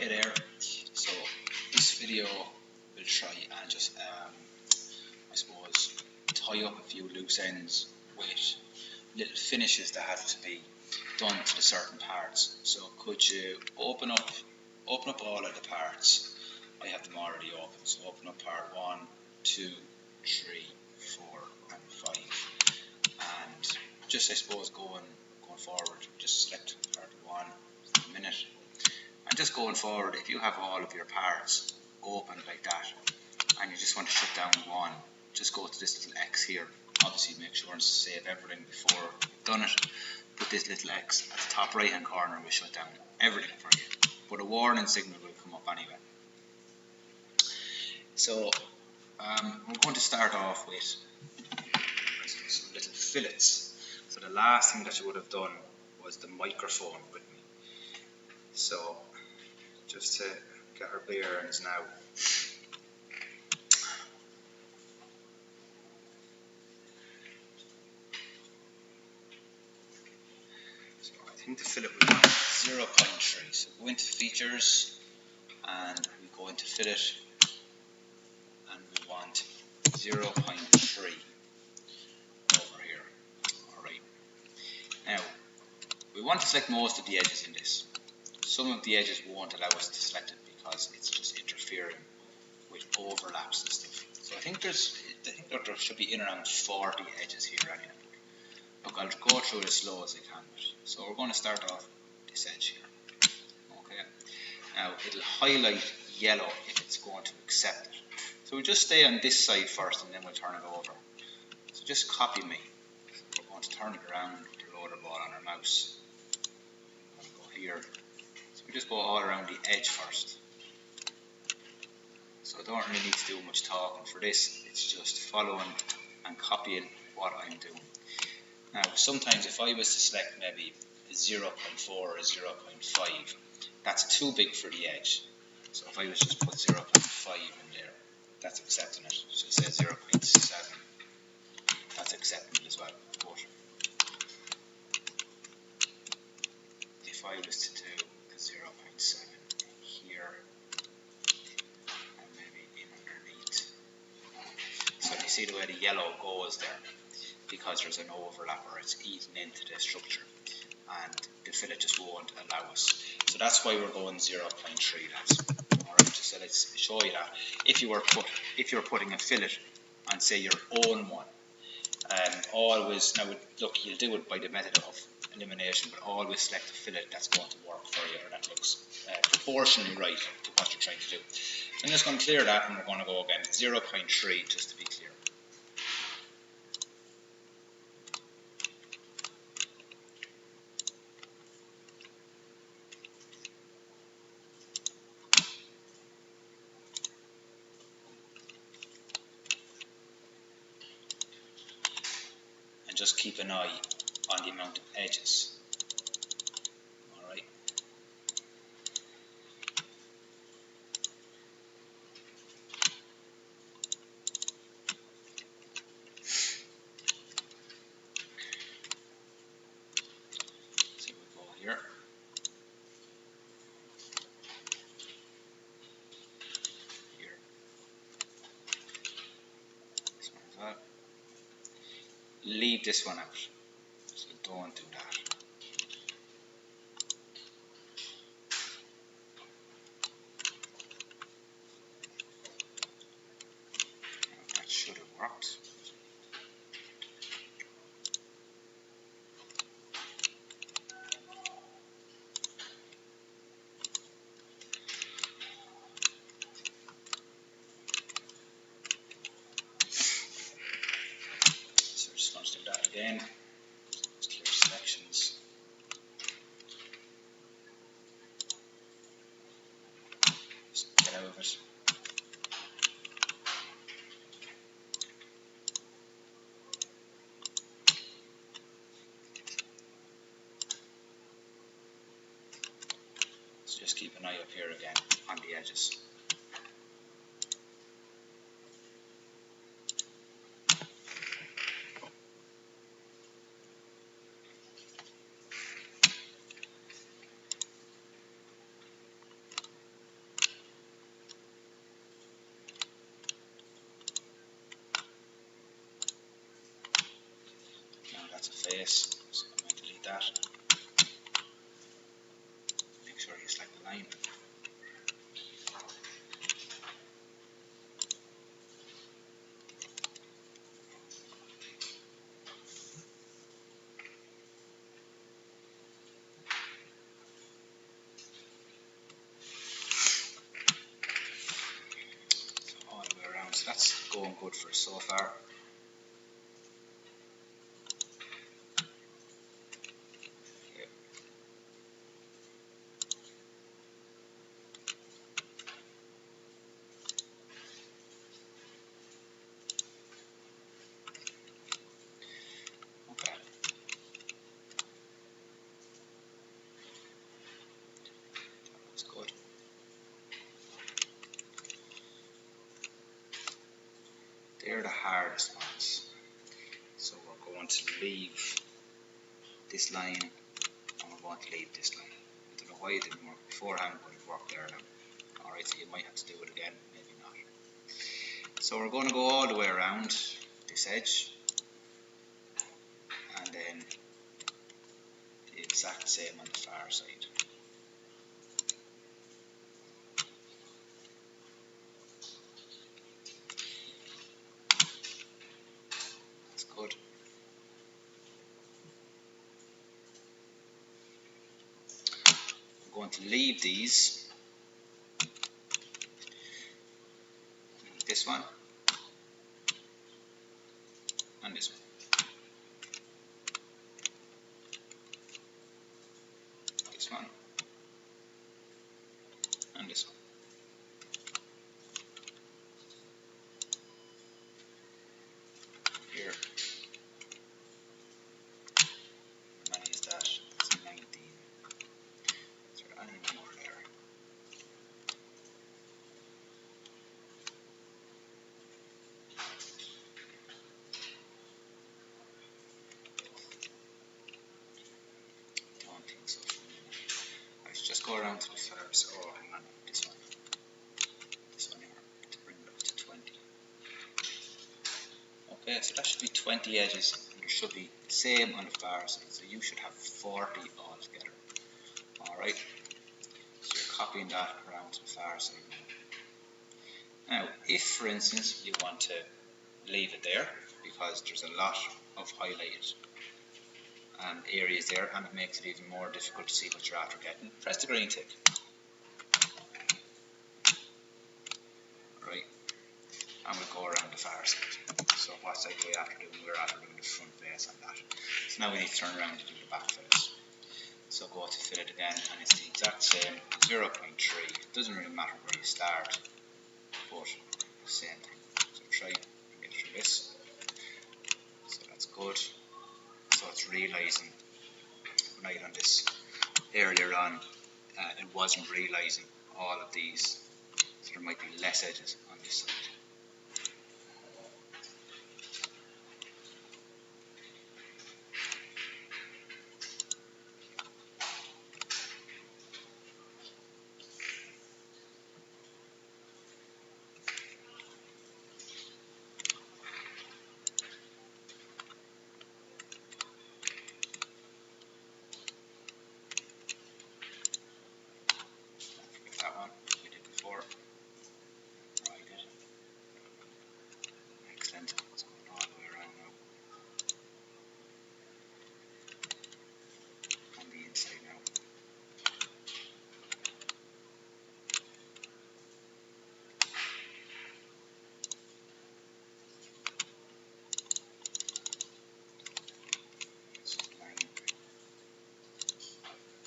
Hey there, so this video will try and just I suppose tie up a few loose ends with little finishes that have to be done to the certain parts. So could you open up all of the parts? I have them already open, so open up part 1, 2, 3, 4 and 5, and just I suppose going forward, just select part 1 for a minute. And just going forward, if you have all of your parts open like that and you just want to shut down one, just go to this little X here. Obviously make sure and save everything before you've done it. Put this little X at the top right hand corner will shut down everything for you. But a warning signal will come up anyway. So we're going to start off with some little fillets. So the last thing that you would have done was the microphone with me. So just to get our bearings now. So I think the fillet will want 0.3. So go into features and we go into fillet and we want 0.3 over here. Alright. Now we want to select most of the edges in this. Some of the edges won't allow us to select it because it's just interfering with overlaps and stuff. So I think there should be in around 40 edges here anyway. Look, I'll go through it as slow as I can. So we're going to start off with this edge here. Okay. Now it'll highlight yellow if it's going to accept it. So we'll just stay on this side first and then we'll turn it over. So just copy me. So we're going to turn it around the roller ball on our mouse. I'm going to go here. So we just go all around the edge first. So I don't really need to do much talking for this. It's just following and copying what I'm doing. Now sometimes if I was to select maybe a 0.4 or a 0.5, that's too big for the edge. So if I was just put 0.5 in there, that's accepting it. So say 0.7, that's accepting it as well. But if I was to do a 0.7 here, and maybe in underneath, so you see the way the yellow goes there, because there's an overlap or it's eaten into the structure and the fillet just won't allow us. So that's why we're going 0.3, lads. Alright, just so let's show you that. If you were putting a fillet on say your own one, always, now look, you'll do it by the method of elimination, but always select a fillet that's going to work for you or that looks proportionally right to what you're trying to do. So I'm just going to clear that and we're going to go again 0.3 just to be clear. Just keep an eye on the amount of edges. Alright. So we go here. Here. This one's out. Leave this one out. So don't do that. That should have worked. So we're just going to do that again. Just clear sections. Just get out of it. So just keep an eye up here again on the edges. good for us so far. Okay. That's good. They're the hardest ones. So we're going to leave this line and we're going to leave this line. I don't know why it didn't work beforehand, but it worked there now. Alright, so you might have to do it again, maybe not. So we're going to go all the way around this edge and then the exact same on the far side. That's good. We're going to leave these, this one and this one. This one and this one. Here. How many is that? It's 19. Is there any more there? Don't think so. Let's just go around to the first. Oh, hang on. This one. This one here. To bring it up to 20. Okay, so that should be 20 edges. And there should be the same on the far side. So you should have 40 altogether. Alright. So you're copying that around to the far side now. Now, if for instance you want to leave it there because there's a lot of highlighted areas there and it makes it even more difficult to see what you're after getting, press the green tick. Right, and we'll go around the far side. So what side are we after doing? We're after doing the front face on that. So now we need to turn around to do the back face. So go to fill it again and it's the exact same, 0.3. It doesn't really matter where you start, but same thing. So try and get through this. So that's good. So it's realising, when I done this earlier on, it wasn't realising all of these. So there might be less edges on this side. That one we did before. Right, did it. Excellent. It's going all the way around now. On the inside now.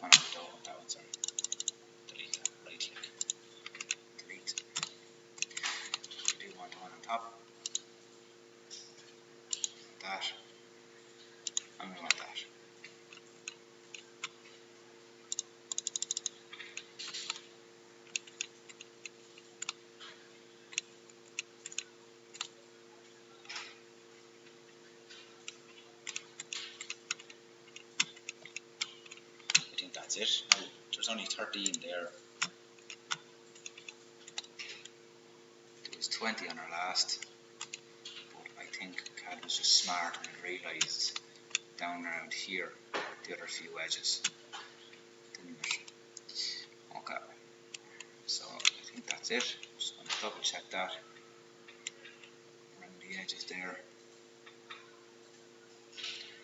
Oh no, that one, sorry. Delete that. Right click. Delete. We do want one on top. That. And we want that. I think that's it. Now, there's only 13 there. There was 20 on our last. But I think CAD was just smart and realised down around here the other few edges, didn't it? Okay, so I think that's it. Just going to double check that around the edges there.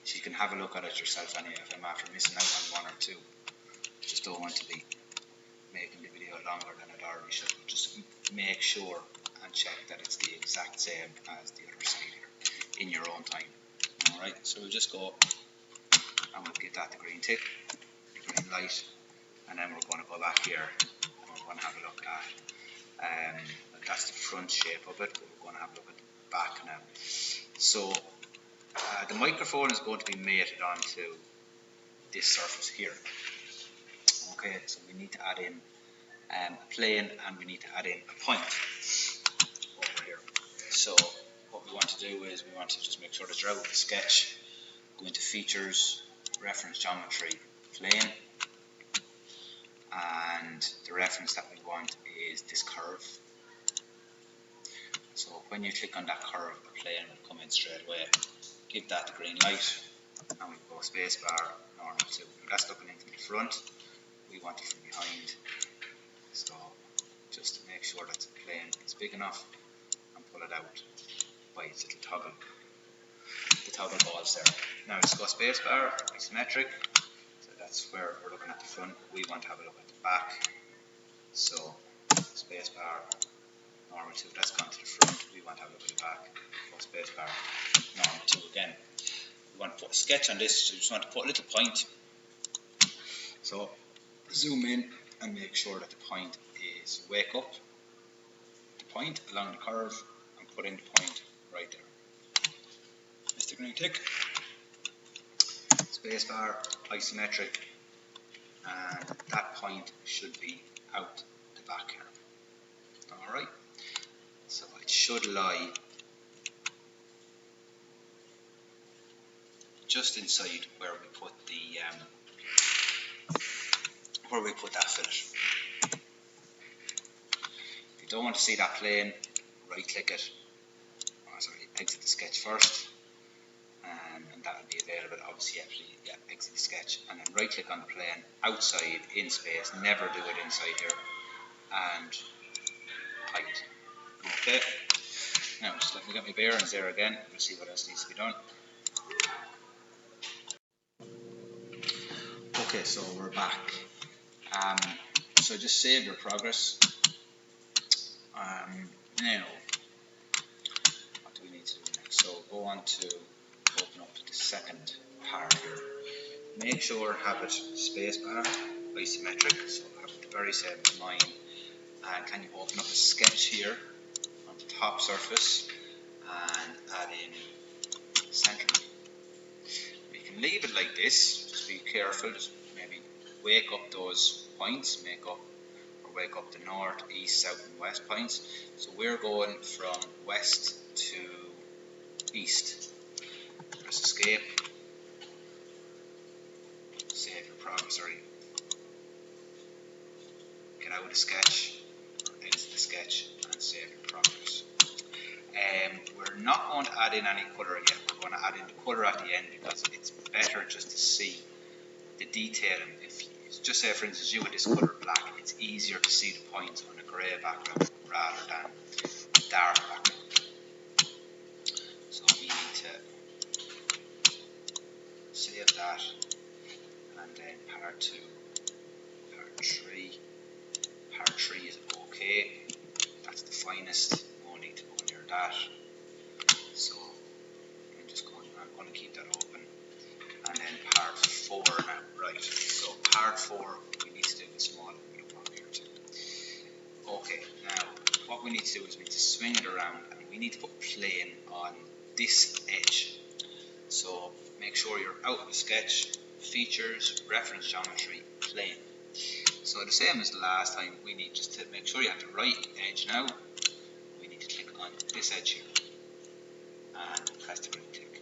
So you can have a look at it yourself anyway if I'm after missing out on one or two. Just don't want to be making the video longer than it already should. Just make sure and check that it's the exact same as the other side here in your own time. Alright, so we'll just go and we'll give that the green tick, the green light, and then we're going to go back here and we're going to have a look at that's the front shape of it, but we're going to have a look at the back now. So the microphone is going to be mated onto this surface here. Okay, so we need to add in a plane and we need to add in a point over here. So what we want to do is we want to just make sure that you're out with the sketch, go into features, reference geometry, plane, and the reference that we want is this curve. So when you click on that curve, the plane will come in straight away. Give that the green light, and we go spacebar, normal to. That's looking into the front. We want it from behind. So just to make sure that the plane is big enough, and pull it out by its little toggle. The toggle balls there. Now let's go spacebar, isometric. So that's where we're looking at the front. We want to have a look at the back. So spacebar, normal 2, that's gone to the front. We want to have a look at the back. Go spacebar, normal 2 again. We want to put a sketch on this, so you just want to put a little point. So zoom in and make sure that the point is wake up the point along the curve and put in the point right there. Mr. Green tick, spacebar, isometric, and that point should be out the back here. Alright, so it should lie just inside where we put the that fillet. If you don't want to see that plane, right click it, exit the sketch first, and that will be available. Obviously you have to exit the sketch and then right click on the plane outside in space, never do it inside here, and hide it. Okay, now just let me get my bearings there again, we'll see what else needs to be done. Okay, so we're back. So just save your progress. Now, what do we need to do next? So go on to open up the second part here. Make sure have it spacebar, isometric, so have it the very same as mine. And can you open up a sketch here on the top surface and add in center. We can leave it like this, just be careful, just maybe wake up those points, wake up the north, east, south and west points. So we're going from west to east. Press escape, save your progress, get out of the sketch, or exit the sketch and save your progress. We're not going to add in any colour yet, we're going to add in the colour at the end because it's better just to see the detailing. If you, just say for instance you with this colour black, it's easier to see the points on a grey background rather than a dark background. So we need to save that, and then part 2, part 3. Part 3 is okay, that's the finest, no need to go near that. So I'm going to keep that open, and then part 4 now. Right, so part 4 we need to do the small little one here too. Okay, now what we need to do is we need to swing it around and we need to put plane on this edge. So make sure you're out of the sketch, features, reference geometry, plane. So the same as the last time, we need just to make sure you have the right edge now. We need to click on this edge here and press the green tick.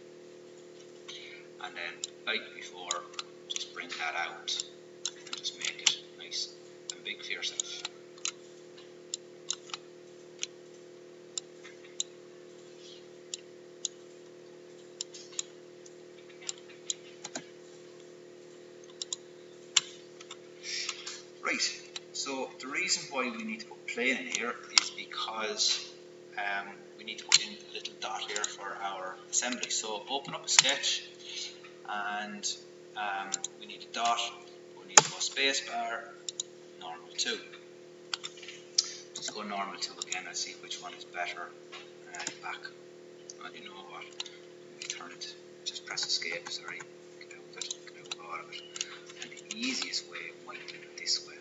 And then, like before, just bring that out and just make it nice and big for yourself. Right, so the reason why we need to put plane in here is because we need to put in a little dot here for our assembly. So open up a sketch and we need a dot, we need to go spacebar, normal 2. Just Let's go normal 2 again and see which one is better. Back. And you know what? We turn it. Just press escape. Sorry. Get out of it. Get out of all of it. And the easiest way might be this way.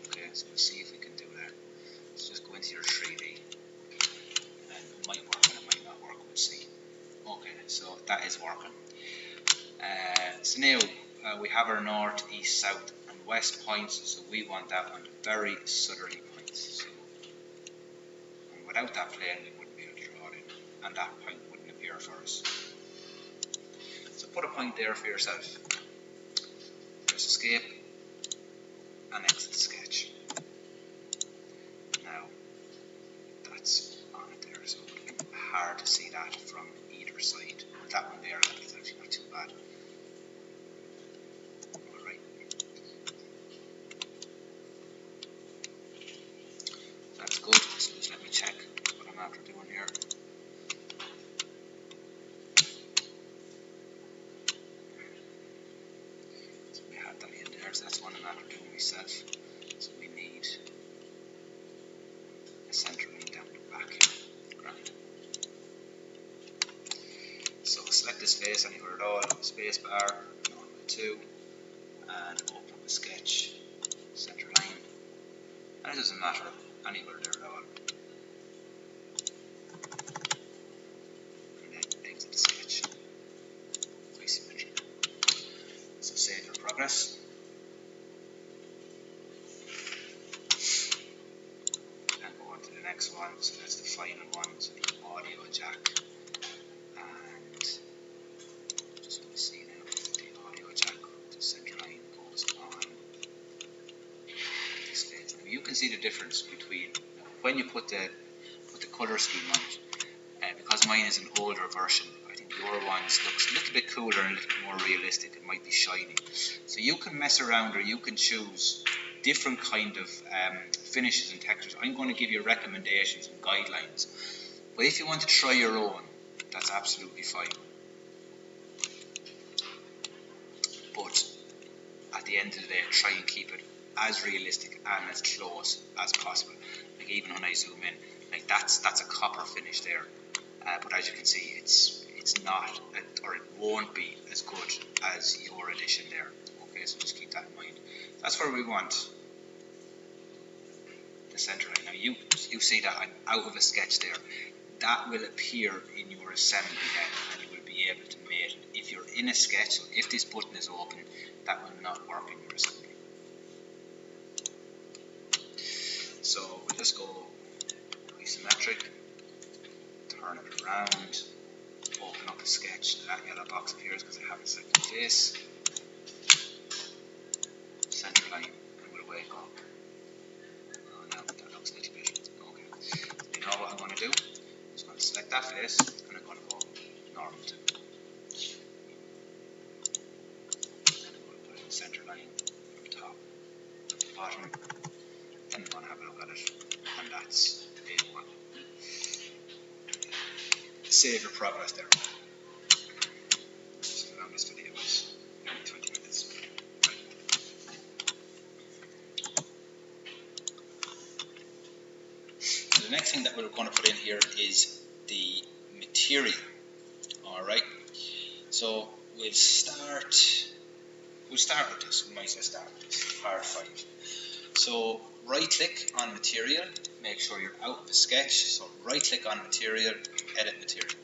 Okay, so we'll see if we can do that. So just go into your 3D. And it might work and it might not work. We'll see. Okay, so that is working. So now we have our north, east, south, and west points. So we want that on the very southerly points. So, and without that plane, we wouldn't be able to draw it in, and that point wouldn't appear for us. So put a point there for yourself. Press escape and exit the sketch. Now that's on it there, so it would be hard to see that from either side. That one there is actually not too bad. Alright. That's good. So just let me check what I'm after doing here. So we had that in there, so that's one I'm after doing myself. So we need a centre line down the back here. Grand. So select this face anywhere at all, space bar, normal 2, and open up a sketch, centre line, and it doesn't matter anywhere there at all. And then exit the sketch, isometric. So save your progress. And go on to the next one, so that's the final one, so the audio jack. You can see the difference between when you put the colour scheme on it. Because mine is an older version, I think your ones looks a little bit cooler and a little bit more realistic. It might be shiny. So you can mess around, or you can choose different kind of finishes and textures. I'm going to give you recommendations and guidelines. But if you want to try your own, that's absolutely fine. But at the end of the day, try and keep it as realistic and as close as possible. Like even when I zoom in, like that's a copper finish there, but as you can see, it's not, or it won't be as good as your edition there. Okay, so just keep that in mind. That's where we want the centre line. Now you see that I'm out of a sketch there. That will appear in your assembly then, and you will be able to mate it. If you're in a sketch, so if this button is open, that will not work in your assembly. So we'll just go isometric, turn it around, open up the sketch. That yellow box appears because I haven't selected the face. Centre line, and we'll wake up. Oh, now that looks a little bit. Okay. You know what I'm going to do? I'm just going to select that face, and I'm going to go normal 2. And I'm going to put in centre line from top to bottom. And I'm going to have a look at it, and that's A1. Save your progress there. So long this video is 20 minutes. Right. So the next thing that we're going to put in here is the material. Alright, so we'll start with this. We might as well start with this, part 5. So right click on material, make sure you're out of the sketch. So right click on material, edit material.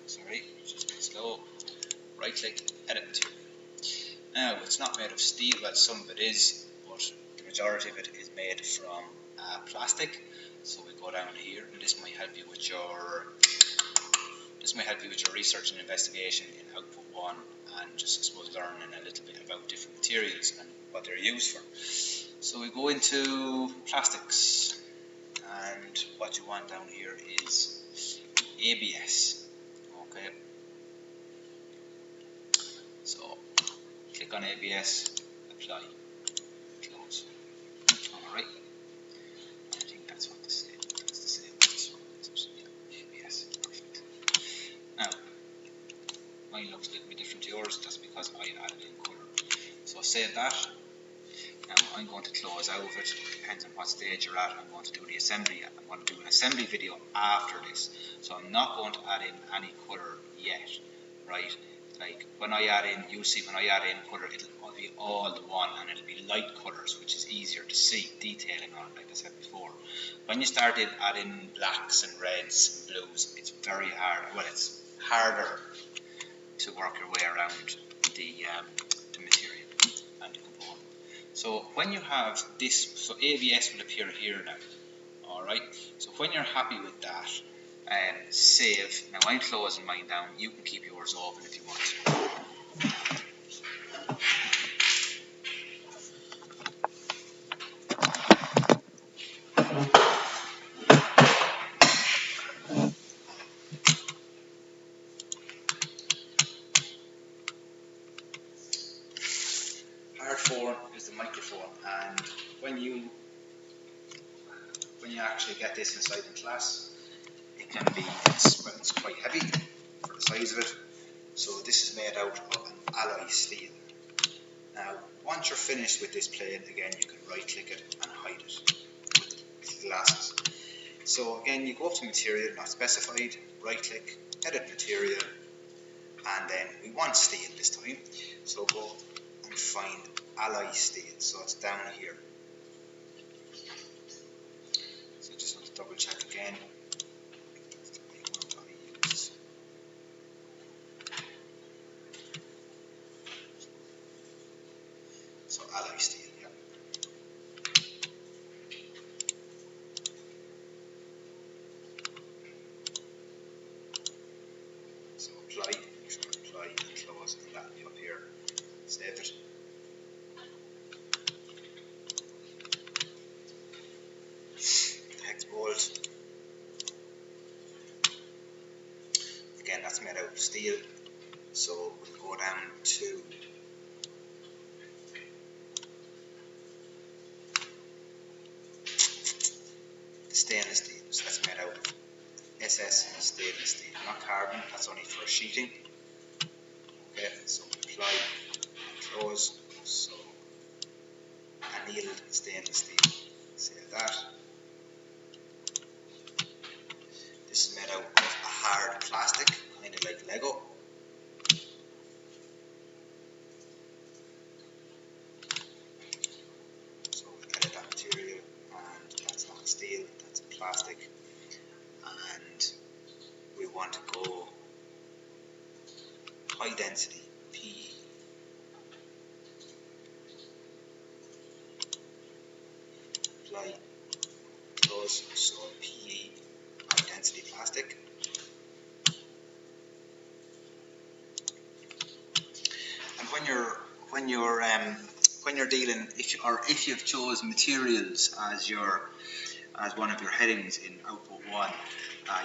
Sorry, it's just a bit slow. Right click, edit material. Now it's not made of steel, well some of it is, but the majority of it is made from plastic. So we go down here, and this might help you with your research and investigation in Output 1, and just I suppose learning a little bit about different materials and what they're used for. So we go into plastics, and what you want down here is ABS. Okay. So click on ABS, apply, close. Alright. I think that's what that's the same as this one. Yeah, ABS, perfect. Now, mine looks a little bit different to yours, that's because I added in colour. So save that, Now I'm going to close out of it, depends on what stage you're at. I'm going to do the assembly. I'm going to do an assembly video after this, so I'm not going to add in any colour yet, right? Like when I add in, you'll see when I add in colour, it'll be all the one, and it'll be light colours, which is easier to see detailing on, like I said before. When you start adding blacks and reds and blues, it's very hard. Well, it's harder to work your way around the material and the component. So when you have this, so ABS will appear here now. Alright, so when you're happy with that, save. Now I'm closing mine down. You can keep yours open if you want. Hard form is the microphone, and when you actually get this inside the class, it can be, it's quite heavy for the size of it. So this is made out of an alloy steel. Now, once you're finished with this plane, again, you can right click it and hide it with the glasses. So again, you go up to material, not specified, right click, edit material, and then we want steel this time. So go and find alloy steel. So it's down here. So just want to double check again. So alloy steel, yeah. So apply, make sure apply and close, and that'll be up here. Save it. The hex bolt. Again, that's made out of steel. So we'll go down to stainless steel. So that's made out of SS stainless steel, not carbon. That's only for sheeting. Okay, so apply, close. So annealed stainless steel. Save that. This is made out of a hard plastic, kind of like Lego. So we edit that material, and that's not steel, that's plastic. And we want to go high density, PE. Apply, close, so PE, high density plastic. And when you're dealing, if you've chosen materials as one of your headings in Output 1,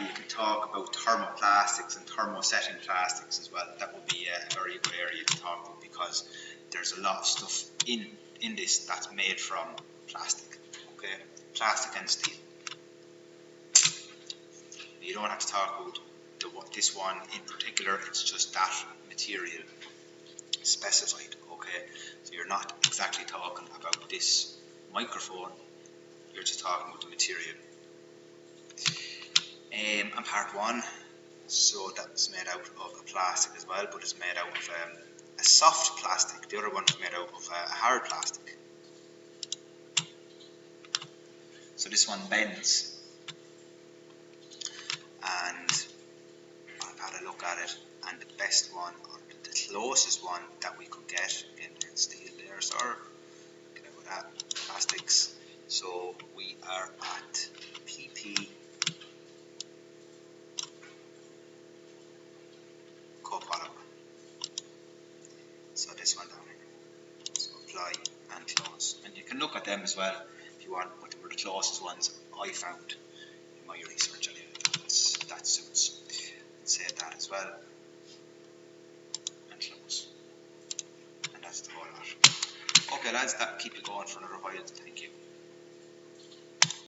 you can talk about thermoplastics and thermosetting plastics as well. That would be a very good area to talk about, because there's a lot of stuff in this that's made from plastic. Okay, plastic and steel. You don't have to talk about this one in particular. It's just that material specified. Okay, so you're not exactly talking about this microphone. You're just talking about the material. And part 1, so that's made out of a plastic as well, but it's made out of a soft plastic. The other one is made out of a hard plastic. So this one bends, and I've had a look at it, and the best one, or the closest one that we could get, again, steel there, sir, get out of that, plastics. So we are at PP copolymer. So this one down here. So apply and close. And you can look at them as well if you want, but they were the closest ones I found in my research anyway. That suits. Save that as well. And close. And that's the whole lot. Okay lads, that'll keep you going for another while. Thank you.